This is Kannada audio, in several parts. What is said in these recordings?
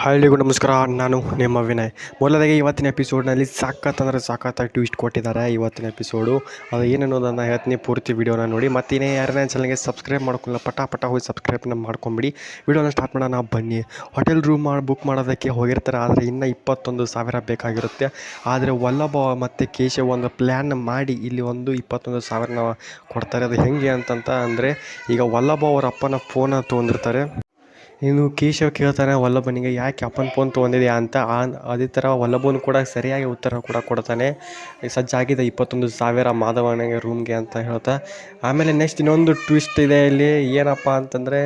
ಹಳ್ಳಿಗೂ ನಮಸ್ಕಾರ. ನಾನು ನಿಮ್ಮ ವಿನಯ್. ಮೊದಲದಾಗಿ ಇವತ್ತಿನ ಎಪಿಸೋಡ್ನಲ್ಲಿ ಸಖತ್ತಾಗಿ ಟ್ವಿಸ್ಟ್ ಕೊಟ್ಟಿದ್ದಾರೆ. ಇವತ್ತಿನ ಎಪಿಸೋಡು ಅದು ಏನನ್ನೋದನ್ನು ಹೇಳ್ತೀನಿ, ಪೂರ್ತಿ ವೀಡಿಯೋನ ನೋಡಿ. ಮತ್ತಿನ್ನೇ ಯಾರನ್ನ ಚಾನಲ್ಗೆ ಸಬ್ಸ್ಕ್ರೈಬ್ ಮಾಡ್ಕೊಳ್ಳೋ ಪಟ ಹೋಗಿ ಸಬ್ಸ್ಕ್ರೈಬ್ನ ಮಾಡ್ಕೊಂಬಿಡಿ. ವೀಡಿಯೋನ ಸ್ಟಾರ್ಟ್ ಮಾಡೋಣ ಬನ್ನಿ. ಹೋಟೆಲ್ ರೂಮ್ ಬುಕ್ ಮಾಡೋದಕ್ಕೆ ಹೋಗಿರ್ತಾರೆ, ಆದರೆ ಇನ್ನೂ 21,000 ಬೇಕಾಗಿರುತ್ತೆ. ಆದರೆ ವಲ್ಲಭ ಮತ್ತು ಕೇಶವ್ ಒಂದು ಪ್ಲ್ಯಾನ್ ಮಾಡಿ ಇಲ್ಲಿ ಒಂದು 21,000 ಕೊಡ್ತಾರೆ. ಅದು ಹೆಂಗೆ ಅಂದರೆ, ಈಗ ವಲ್ಲಭ ಅವರ ಅಪ್ಪನ ಫೋನ ತೊಗೊಂಡಿರ್ತಾರೆ. ಇನ್ನು ಕೇಶವ್ ಕೇಳ್ತಾನೆ ವಲ್ಲಭನಿಗೆ, ಯಾಕೆ ಅಪ್ಪನ ಫೋನ್ ತೊಗೊಂಡಿದ್ಯಾ ಅಂತ. ಅದೇ ಥರ ವಲ್ಲಭನು ಕೂಡ ಸರಿಯಾಗಿ ಉತ್ತರ ಕೂಡ ಕೊಡ್ತಾನೆ, ಸಜ್ಜಾಗಿದೆ 21,000 ಮಾಧವನಿಗೆ ರೂಮ್ಗೆ ಅಂತ ಹೇಳ್ತಾ. ಆಮೇಲೆ ನೆಕ್ಸ್ಟ್ ಇನ್ನೊಂದು ಟ್ವಿಸ್ಟ್ ಇದೆ ಇಲ್ಲಿ. ಏನಪ್ಪ ಅಂತಂದರೆ,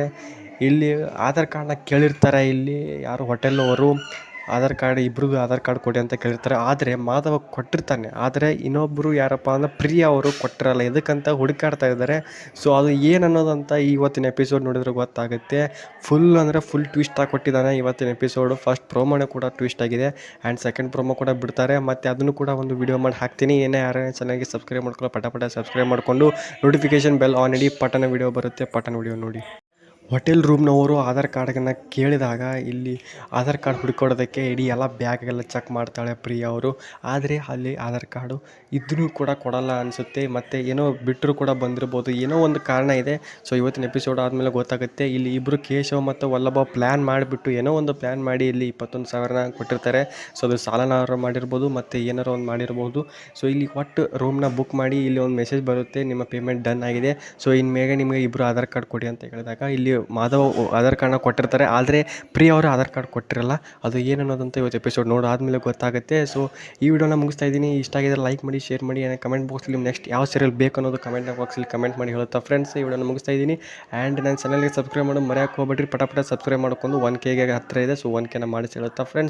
ಇಲ್ಲಿ ಆಧಾರ್ ಕಾರ್ಡ್ನ ಕೇಳಿರ್ತಾರೆ. ಇಲ್ಲಿ ಯಾರು ಹೋಟೆಲ್ನವರು ಇಬ್ರಿಗೂ ಆಧಾರ್ ಕಾರ್ಡ್ ಕೊಡಿ ಅಂತ ಕೇಳಿರ್ತಾರೆ. ಆದರೆ ಮಾಧವ ಕೊಟ್ಟಿರ್ತಾನೆ, ಆದರೆ ಇನ್ನೊಬ್ಬರು ಯಾರಪ್ಪ ಅಂದರೆ ಪ್ರಿಯಾ ಅವರು ಕೊಟ್ಟಿರಲ್ಲ. ಇದಕ್ಕಂತ ಹುಡುಕಾಡ್ತಾ ಇದ್ದಾರೆ. ಸೊ ಅದು ಏನು ಅನ್ನೋದಂತ ಇವತ್ತಿನ ಎಪಿಸೋಡ್ ನೋಡಿದ್ರೆ ಗೊತ್ತಾಗುತ್ತೆ. ಫುಲ್ ಟ್ವಿಸ್ಟಾಗಿ ಕೊಟ್ಟಿದ್ದಾನೆ ಇವತ್ತಿನ ಎಪಿಸೋಡು. ಫಸ್ಟ್ ಪ್ರೋಮೋನೇ ಕೂಡ ಟ್ವಿಸ್ಟ್ ಆಗಿದೆ, ಆ್ಯಂಡ್ ಸೆಕೆಂಡ್ ಪ್ರೋಮೋ ಕೂಡ ಬಿಡ್ತಾರೆ. ಮತ್ತು ಅದನ್ನು ಕೂಡ ಒಂದು ವಿಡಿಯೋ ಮಾಡಿ ಹಾಕ್ತೀನಿ. ಯಾರೇ ಚೆನ್ನಾಗಿ ಸಬ್ಸ್ಕ್ರೈಬ್ ಮಾಡ್ಕೊಳ್ಳೋ ಪಟ ಸಬ್ಸ್ಕ್ರೈಬ್ ಮಾಡಿಕೊಂಡು ನೋಟಿಫಿಕೇಷನ್ ಬೆಲ್ ಆನ್ ಇಡಿ. ಪಟನ ವಿಡಿಯೋ ಬರುತ್ತೆ, ವಿಡಿಯೋ ನೋಡಿ. ಹೋಟೆಲ್ ರೂಮ್ನವರು ಆಧಾರ್ ಕಾರ್ಡನ್ನು ಕೇಳಿದಾಗ ಇಲ್ಲಿ ಆಧಾರ್ ಕಾರ್ಡ್ ಹುಡುಕೊಡೋದಕ್ಕೆ ಇಡೀ ಎಲ್ಲ ಬ್ಯಾಗೆಲ್ಲ ಚೆಕ್ ಮಾಡ್ತಾಳೆ ಪ್ರಿಯಾ ಅವರು. ಆದರೆ ಅಲ್ಲಿ ಆಧಾರ್ ಕಾರ್ಡು ಇದ್ರೂ ಕೂಡ ಕೊಡಲ್ಲ ಅನಿಸುತ್ತೆ. ಮತ್ತು ಏನೋ ಬಿಟ್ಟರು ಕೂಡ ಬಂದಿರ್ಬೋದು, ಏನೋ ಒಂದು ಕಾರಣ ಇದೆ. ಸೊ ಇವತ್ತಿನ ಎಪಿಸೋಡ್ ಆದಮೇಲೆ ಗೊತ್ತಾಗುತ್ತೆ. ಇಲ್ಲಿ ಇಬ್ಬರು ಕೇಶವ್ ಮತ್ತು ವಲ್ಲಭ ಪ್ಲ್ಯಾನ್ ಮಾಡಿಬಿಟ್ಟು ಏನೋ ಒಂದು ಪ್ಲ್ಯಾನ್ ಮಾಡಿ ಇಲ್ಲಿ 21,000 ಕೊಟ್ಟಿರ್ತಾರೆ. ಸೊ ಅದು ಸಾಲನಾರು ಮಾಡಿರ್ಬೋದು, ಮತ್ತು ಏನಾರು ಒಂದು ಮಾಡಿರ್ಬೋದು. ಸೊ ಇಲ್ಲಿ ಒಟ್ಟು ರೂಮ್ನ ಬುಕ್ ಮಾಡಿ ಇಲ್ಲಿ ಒಂದು ಮೆಸೇಜ್ ಬರುತ್ತೆ, ನಿಮ್ಮ ಪೇಮೆಂಟ್ ಡನ್ ಆಗಿದೆ. ಸೊ ಇನ್ಮೇಲೆ ನಿಮಗೆ ಇಬ್ಬರು ಆಧಾರ್ ಕಾರ್ಡ್ ಕೊಡಿ ಅಂತ ಹೇಳಿದಾಗ ಇಲ್ಲಿ ಮಾಧವ್ ಆಧಾರ್ ಕಾರ್ಡ್ನ ಕೊಟ್ಟಿರ್ತಾರೆ, ಆದರೆ ಪ್ರಿಯಾ ಅವರು ಆಧಾರ್ ಕಾರ್ಡ್ ಕೊಟ್ಟಿರಲ್ಲ. ಅದು ಏನು ಅನ್ನೋದಂತ ಇವತ್ತು ಎಪಿಸೋಡ್ ನೋಡಾದ್ಮೇಲೆ ಗೊತ್ತಾಗುತ್ತೆ. ಸೊ ಈ ವಿಡಿಯೋನ ಮುಗಿಸ್ತಾ ಇದ್ದೀನಿ. ಇಷ್ಟ ಆಗಿದ್ರೆ ಲೈಕ್ ಮಾಡಿ, ಶೇರ್ ಮಾಡಿ, ಕಮೆಂಟ್ ಬಾಕ್ಸಲ್ಲಿ ನೆಕ್ಸ್ಟ್ ಯಾವ ಸೀರಿಯಲ್ ಬೇಕು ಅನ್ನೋದು ಕಮೆಂಟ್ ಬಾಕ್ಸಲ್ಲಿ ಕಮೆಂಟ್ ಮಾಡಿ ಹೇಳುತ್ತಾ ಫ್ರೆಂಡ್ಸ್. ಈ ವಿಡಿಯೋನ ಮುಗಿಸ್ತಾ ಇದ್ದೀನಿ. ಆ್ಯಂಡ್ ನನ್ನ ಚಾನಲ್ಗೆ ಸಬ್ಸ್ಕ್ರೈಬ್ ಮಾಡೋದು ಮರೆಯೋಕ್ಕೆ ಹೋಗ್ಬೇಡ್ರಿ. ಪಟ ಸಬ್ಸ್ಕ್ರೈಬ್ ಮಾಡ್ಕೊಂಡು 1K ಹತ್ತಿರ ಇದೆ. ಸೊ 1K ಮಾಡಿಸಿ ಹೇಳುತ್ತಾ ಫ್ರೆಂಡ್ಸ್.